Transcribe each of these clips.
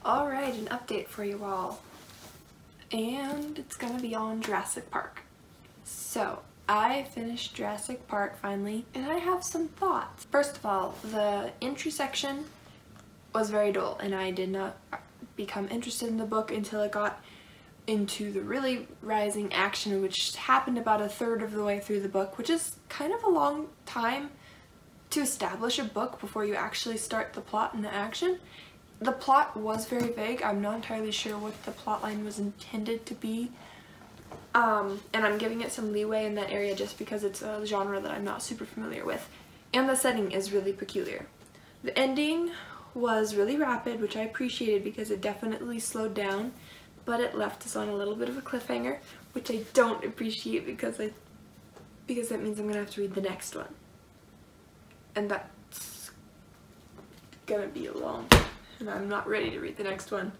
Alright, an update for you all. And it's gonna be on Jurassic Park. So, I finished Jurassic Park finally, and I have some thoughts. First of all, the entry section was very dull, and I did not become interested in the book until it got into the really rising action, which happened about a third of the way through the book, which is kind of a long time to establish a book before you actually start the plot and the action. The plot was very vague. I'm not entirely sure what the plot line was intended to be. And I'm giving it some leeway in that area just because it's a genre that I'm not super familiar with. And the setting is really peculiar. The ending was really rapid, which I appreciated because it definitely slowed down, but it left us on a little bit of a cliffhanger, which I don't appreciate because that means I'm gonna have to read the next one. And that's gonna be long, and I'm not ready to read the next one.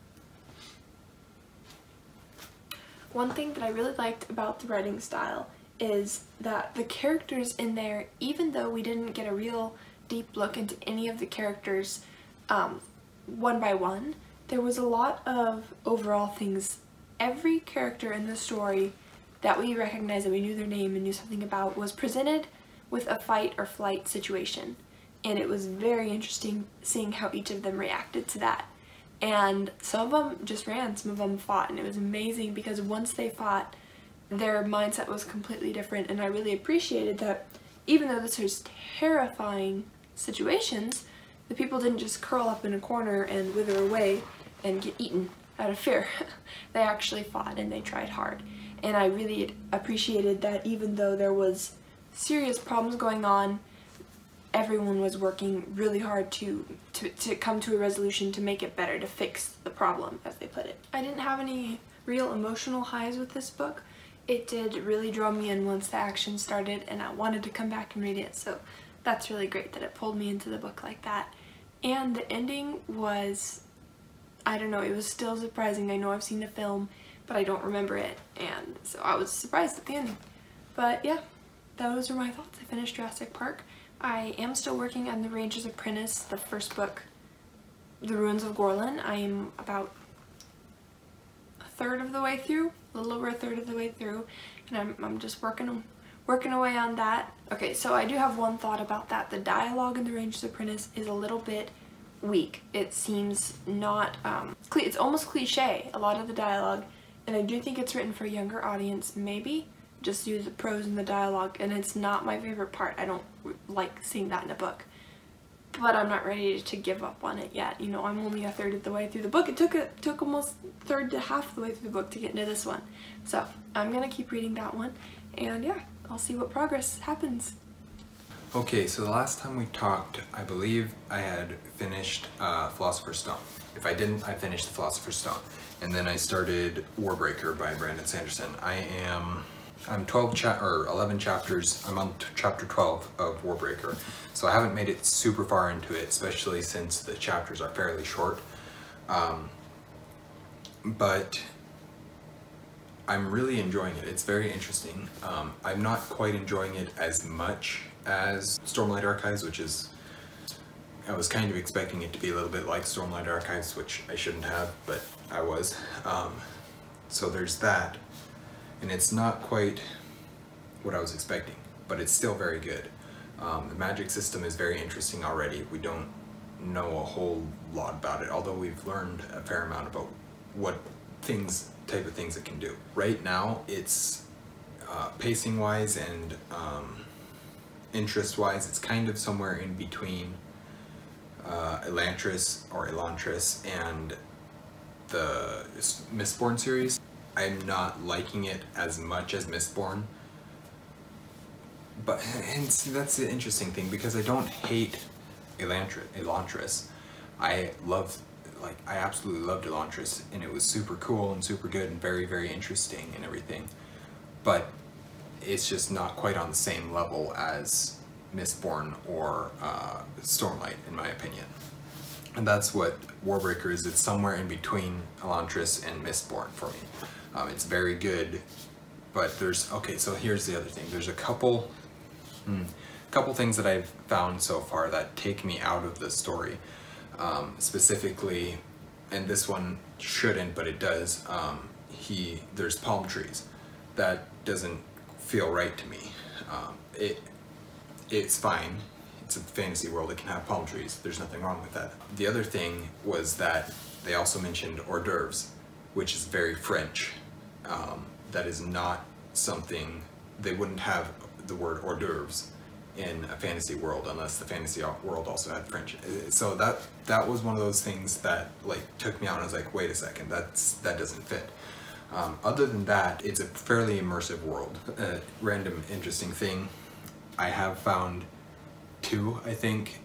One thing that I really liked about the writing style is that the characters in there, even though we didn't get a real deep look into any of the characters one by one, there was a lot of overall things. Every character in the story that we recognized, that we knew their name and knew something about, was presented with a fight or flight situation. And it was very interesting seeing how each of them reacted to that. And some of them just ran, some of them fought, and it was amazing because once they fought, their mindset was completely different. And I really appreciated that even though this was terrifying situations, the people didn't just curl up in a corner and wither away and get eaten out of fear. They actually fought and they tried hard. And I really appreciated that even though there was serious problems going on, everyone was working really hard to come to a resolution to make it better, to fix the problem, as they put it. I didn't have any real emotional highs with this book. It did really draw me in once the action started, and I wanted to come back and read it, so that's really great that it pulled me into the book like that. And the ending was, I don't know, it was still surprising. I know I've seen the film, but I don't remember it, and so I was surprised at the ending. But yeah, those are my thoughts. I finished Jurassic Park. I am still working on The Ranger's Apprentice, the first book, The Ruins of Gorlan. I am about a third of the way through, a little over a third of the way through, and I'm just working away on that. Okay, so I do have one thought about that. The dialogue in The Ranger's Apprentice is a little bit weak. It seems not, it's almost cliche, a lot of the dialogue, and I do think it's written for a younger audience, maybe, just due to the prose and the dialogue, and it's not my favorite part. I don't like seeing that in a book, but I'm not ready to give up on it yet. You know, I'm only a third of the way through the book. It took almost third to half the way through the book to get into this one, so I'm gonna keep reading that one, and yeah, I'll see what progress happens. Okay, so the last time we talked, I believe I had finished Philosopher's Stone. If I didn't, I finished The Philosopher's Stone, and then I started Warbreaker by Brandon Sanderson. I'm 11 chapters, I'm on chapter 12 of Warbreaker, so I haven't made it super far into it, especially since the chapters are fairly short, but I'm really enjoying it. It's very interesting. I'm not quite enjoying it as much as Stormlight Archives, which is, I was kind of expecting it to be a little bit like Stormlight Archives, which I shouldn't have, but I was. So there's that. And it's not quite what I was expecting, but it's still very good. The magic system is very interesting already. We don't know a whole lot about it, although we've learned a fair amount about what type of things it can do. Right now, it's pacing-wise and interest-wise, it's kind of somewhere in between Elantris and the Mistborn series. I'm not liking it as much as Mistborn, but and see, that's the interesting thing, because I don't hate Elantris. I absolutely loved Elantris, and it was super cool and super good and very, very interesting and everything, but it's just not quite on the same level as Mistborn or Stormlight, in my opinion. And that's what Warbreaker is. It's somewhere in between Elantris and Mistborn for me. It's very good, but okay, so here's the other thing. There's a couple things that I've found so far that take me out of the story. Specifically, and this one shouldn't, but it does. There's palm trees. That doesn't feel right to me. It's fine. It's a fantasy world. It can have palm trees. There's nothing wrong with that. The other thing was that they also mentioned hors d'oeuvres, which is very French. That is not something, they wouldn't have the word hors d'oeuvres in a fantasy world unless the fantasy world also had French. So that was one of those things that like took me out, and I was like, wait a second, that doesn't fit. Other than that, it's a fairly immersive world. Random interesting thing, I have found 2, I think,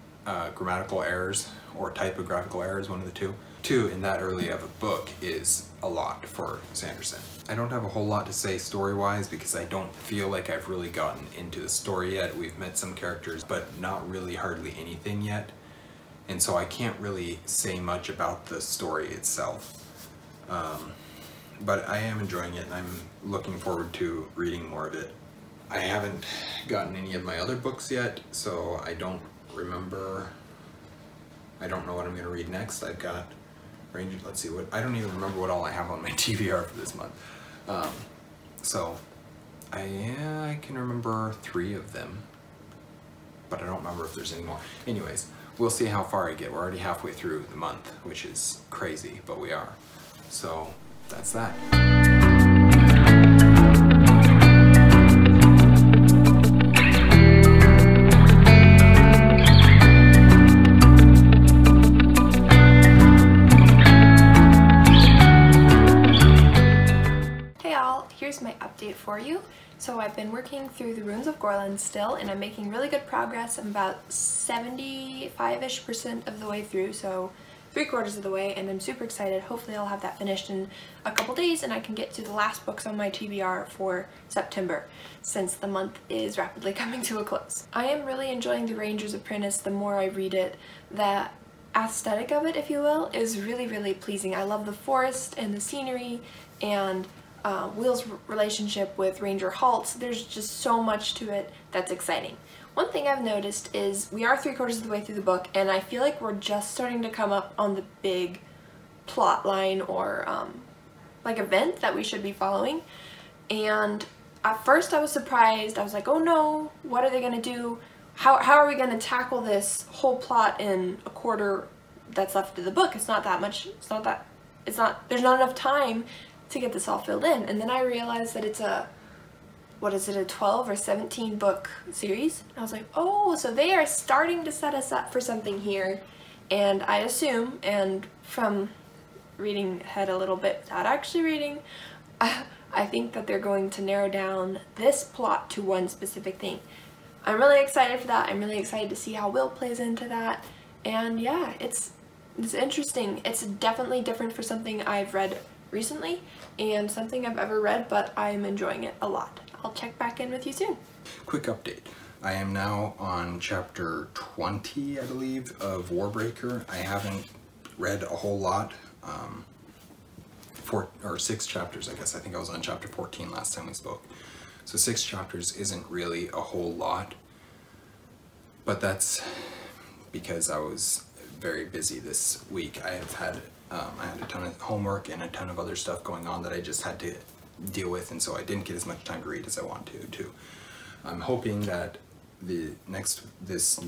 grammatical errors or typographical errors, one of the two. 2 in that early of a book is a lot for Sanderson. I don't have a whole lot to say story-wise because I don't feel like I've really gotten into the story yet. We've met some characters, but not really hardly anything yet. And so I can't really say much about the story itself. But I am enjoying it, and I'm looking forward to reading more of it. I haven't gotten any of my other books yet, so I don't remember. I don't know what I'm going to read next. I've got Ranger, let's see, I don't even remember what all I have on my TBR for this month. So I can remember 3 of them, but I don't remember if there's any more. Anyways, we'll see how far I get. We're already halfway through the month, which is crazy, but we are. So that's that. Here's my update for you. So I've been working through the Runes of Gorlan still, and I'm making really good progress. I'm about 75-ish% of the way through, so 3/4 of the way, and I'm super excited. Hopefully I'll have that finished in a couple days and I can get to the last books on my TBR for September, since the month is rapidly coming to a close. I am really enjoying The Ranger's Apprentice the more I read it. The aesthetic of it, if you will, is really, really pleasing. I love the forest and the scenery, and Will's relationship with Ranger Haltz. There's just so much to it that's exciting. One thing I've noticed is we are 3/4 of the way through the book, and I feel like we're just starting to come up on the big plot line or like event that we should be following. And at first I was surprised. I was like, oh no, what are they gonna do? How are we gonna tackle this whole plot in a quarter that's left of the book? It's not that much, there's not enough time to get this all filled in. And then I realized that it's a, what is it, a 12 or 17 book series. I was like, oh, so they are starting to set us up for something here. And I assume, and from reading ahead a little bit without actually reading, I think that they're going to narrow down this plot to one specific thing. I'm really excited for that. I'm really excited to see how Will plays into that. And yeah, it's interesting. It's definitely different for something I've read recently and something I've ever read, but I'm enjoying it a lot. I'll check back in with you soon. Quick update. I am now on chapter 20, I believe, of Warbreaker. I haven't read a whole lot. 6 chapters, I guess. I think I was on chapter 14 last time we spoke. So 6 chapters isn't really a whole lot, but that's because I was very busy this week. I had a ton of homework and a ton of other stuff going on that I just had to deal with, and so I didn't get as much time to read as I wanted to. I'm hoping that this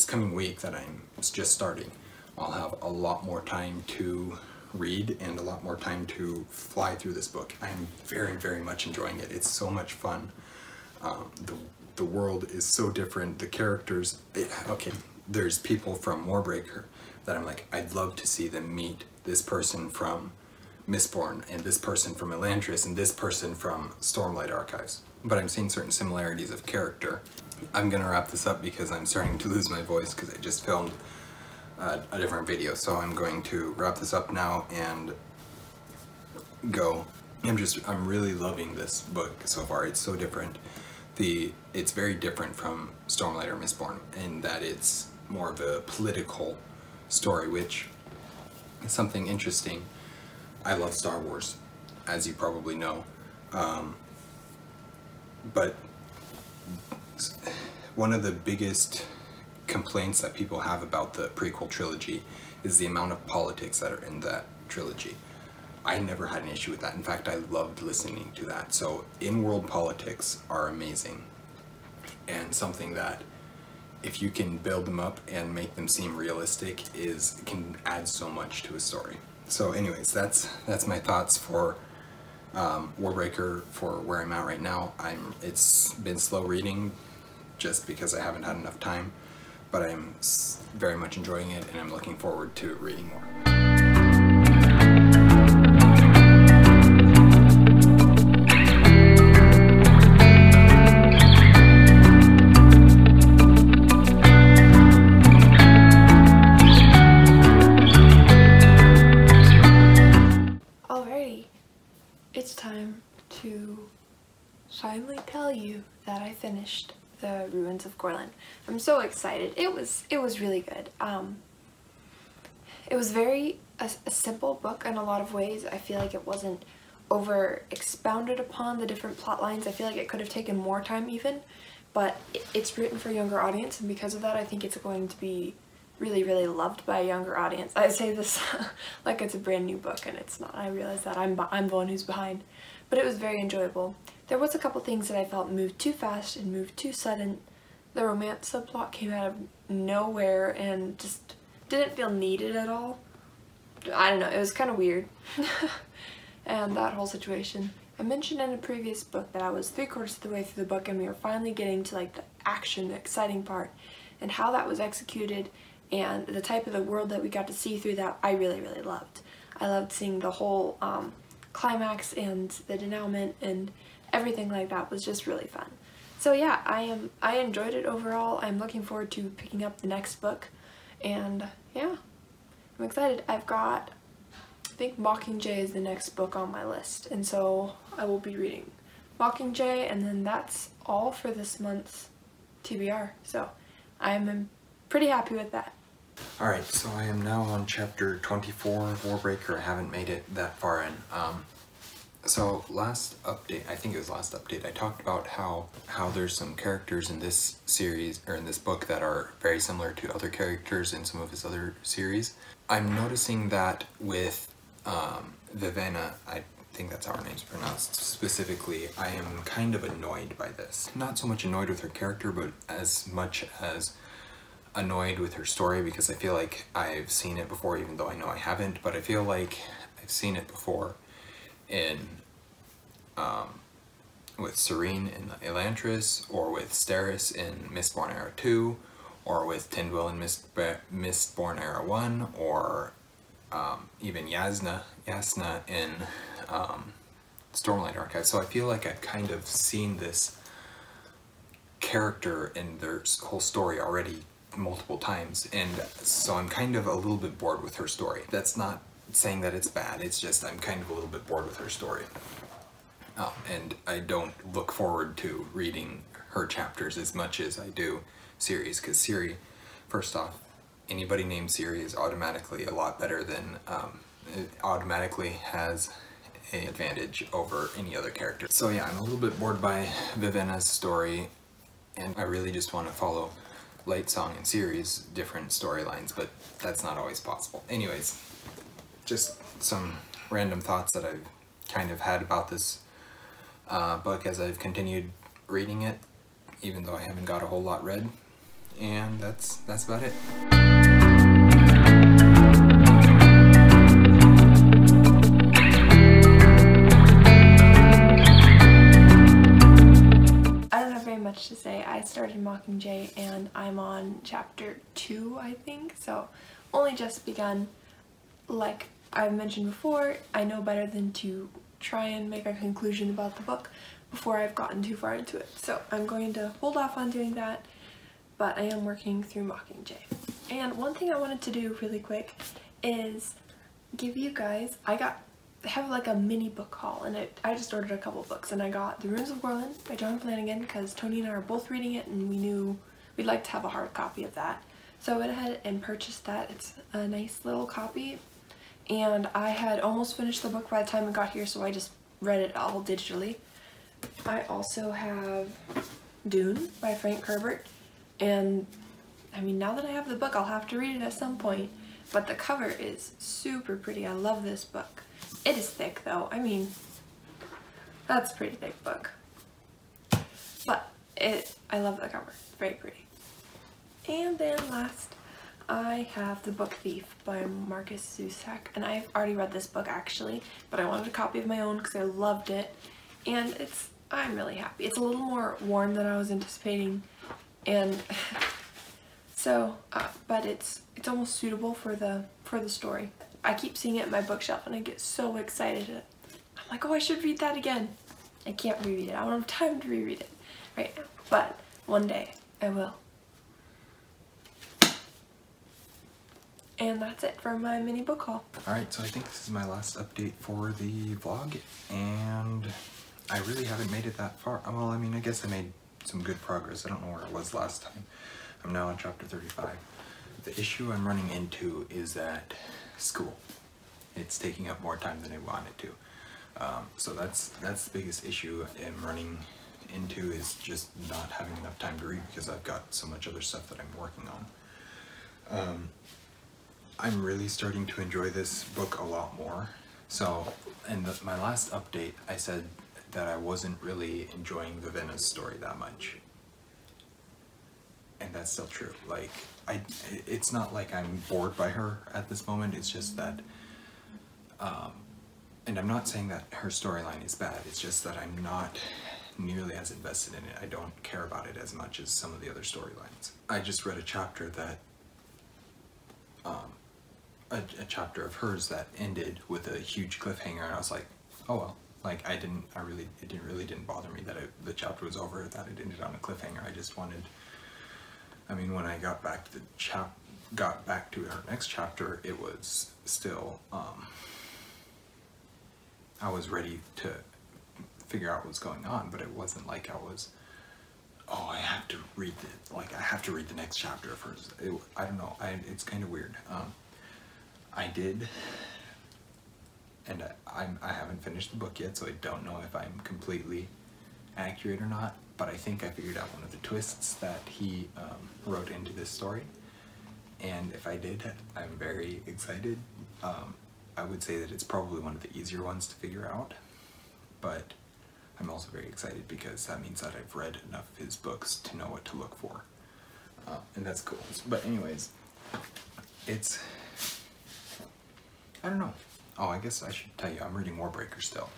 coming week that I'm just starting, I'll have a lot more time to read and a lot more time to fly through this book. I'm very, very much enjoying it. It's so much fun. The world is so different. The characters, okay, there's people from Warbreaker that I'm like, I'd love to see them meet this person from Mistborn and this person from Elantris and this person from Stormlight Archives. But I'm seeing certain similarities of character. I'm gonna wrap this up because I'm starting to lose my voice because I just filmed a different video. So I'm going to wrap this up now and go. I'm really loving this book so far. It's so different. It's very different from Stormlight or Mistborn in that it's more of a political story, which is something interesting. I love Star Wars, as you probably know, but one of the biggest complaints that people have about the prequel trilogy is the amount of politics that are in that trilogy. I never had an issue with that. In fact, I loved listening to that. So in-world politics are amazing, and something that if you can build them up and make them seem realistic can add so much to a story. So anyways, that's my thoughts for Warbreaker for where I'm at right now. It's been slow reading just because I haven't had enough time, but I'm very much enjoying it, and I'm looking forward to reading more. It's time to finally tell you that I finished The Ruins of Gorlan. I'm so excited. It was really good. It was a simple book in a lot of ways. I feel like it wasn't over expounded upon the different plot lines. I feel like it could have taken more time even, but it's written for a younger audience, and because of that I think it's going to be really, really loved by a younger audience. I say this like it's a brand new book, and it's not. I realize that I'm the one who's behind, but it was very enjoyable. There was a couple things that I felt moved too fast and moved too sudden. The romance subplot came out of nowhere and just didn't feel needed at all. I don't know, it was kind of weird. And that whole situation. I mentioned in a previous book that I was 3/4 of the way through the book and we were finally getting to like the action, the exciting part, and how that was executed and the type of the world that we got to see through that I really, really loved. I loved seeing the whole climax and the denouement, and everything like that was just really fun. So yeah, I enjoyed it overall. I'm looking forward to picking up the next book, and yeah, I'm excited. I've got, I think Mockingjay is the next book on my list, and so I will be reading Mockingjay, and then that's all for this month's TBR. So I'm pretty happy with that. Alright, so I am now on chapter 24 of Warbreaker. I haven't made it that far in. So last update, I think it was last update, I talked about how there's some characters in this series, or in this book, that are very similar to other characters in some of his other series. I'm noticing that with Vivenna, I think that's how her name's pronounced specifically, I am kind of annoyed by this. Not so much annoyed with her character, but as much as annoyed with her story, because I feel like I've seen it before, even though I know I haven't, but I feel like I've seen it before in with Sarene in Elantris, or with Steris in Mistborn Era 2, or with Tindwyl in Mistborn Era 1, or even Jasnah in Stormlight Archive. So I feel like I've kind of seen this character and their whole story already multiple times, and so I'm kind of a little bit bored with her story. That's not saying that it's bad, it's just I'm kind of a little bit bored with her story. And I don't look forward to reading her chapters as much as I do Ciri's, because Ciri, first off, anybody named Ciri is automatically a lot better than, it automatically has an advantage over any other character. So yeah, I'm a little bit bored by Vivenna's story, and I really just want to follow Lightsong and Ciri's different storylines, but that's not always possible. Anyways, just some random thoughts that I've kind of had about this book as I've continued reading it, even though I haven't got a whole lot read, and that's about it. To say. I started Mockingjay and I'm on chapter 2, I think, so only just begun. Like I've mentioned before, I know better than to try and make a conclusion about the book before I've gotten too far into it, so I'm going to hold off on doing that, but I am working through Mockingjay. And one thing I wanted to do really quick is give you guys, I have like a mini book haul, and I just ordered a couple books, and I got The Ruins of Gorlan by John Flanagan because Tony and I are both reading it, and we knew we'd like to have a hard copy of that. So I went ahead and purchased that. It's a nice little copy, and I had almost finished the book by the time it got here, so I just read it all digitally. I also have Dune by Frank Herbert, and I mean, now that I have the book, I'll have to read it at some point. but the cover is super pretty. I love this book. It is thick though. I mean, that's a pretty thick book. But I love the cover. It's very pretty. And then last, I have The Book Thief by Markus Zusak. And I've already read this book actually, but I wanted a copy of my own because I loved it. And I'm really happy. It's a little more warm than I was anticipating. And so, but it's almost suitable for the story. I keep seeing it in my bookshelf and I get so excited. I'm like, oh, I should read that again. I can't reread it. I don't have time to reread it right now. But one day I will. And that's it for my mini book haul. Alright, so I think this is my last update for the vlog, and I really haven't made it that far. Well, I mean, I guess I made some good progress. I don't know where I was last time. I'm now on chapter 35. The issue I'm running into is that school. It's taking up more time than I want it to. So that's the biggest issue I'm running into, is just not having enough time to read because I've got so much other stuff that I'm working on. I'm really starting to enjoy this book a lot more. So, in my last update, I said that I wasn't really enjoying the Venice story that much. And that's still true. Like, it's not like I'm bored by her at this moment, it's just that, and I'm not saying that her storyline is bad, it's just that I'm not nearly as invested in it. I don't care about it as much as some of the other storylines. I just read a chapter that, a chapter of hers that ended with a huge cliffhanger, and I was like, oh well. Like, it really didn't bother me that the chapter was over, that it ended on a cliffhanger. I just wanted, I mean, when I got back to her next chapter, it was still, I was ready to figure out what's going on, but it wasn't like I was, oh, I have to read the next chapter of hers. I don't know, it's kind of weird. I did, and I haven't finished the book yet, so I don't know if I'm completely accurate or not, but I think I figured out one of the twists that he wrote into this story, and if I did, I'm very excited. I would say that it's probably one of the easier ones to figure out, but I'm also very excited because that means that I've read enough of his books to know what to look for, and that's cool. But anyways, I don't know. Oh, I guess I should tell you, I'm reading Warbreaker still.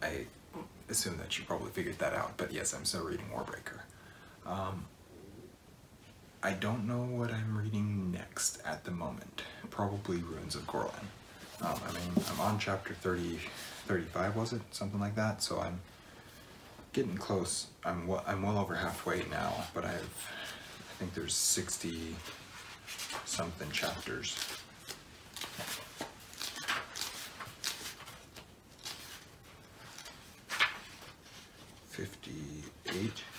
I assume that you probably figured that out, but yes, I'm still reading Warbreaker. I don't know what I'm reading next at the moment. Probably Ruins of Gorlan. I mean, I'm on chapter 35, was it? Something like that, so I'm getting close. I'm well over halfway now, but I think there's 60 something chapters.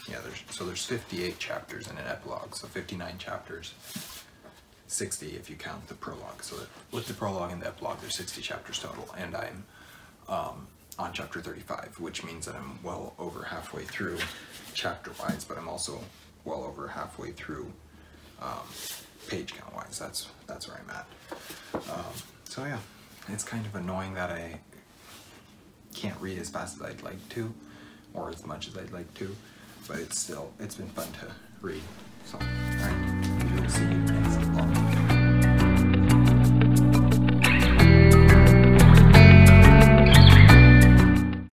Yeah, there's 58 chapters in an epilogue, so 59 chapters, 60 if you count the prologue. So with the prologue and the epilogue, there's 60 chapters total, and I'm on chapter 35, which means that I'm well over halfway through chapter-wise, but I'm also well over halfway through page count-wise. That's where I'm at. So yeah, it's kind of annoying that I can't read as fast as I'd like to, or as much as I'd like to, but it's been fun to read. So, alright, we'll see you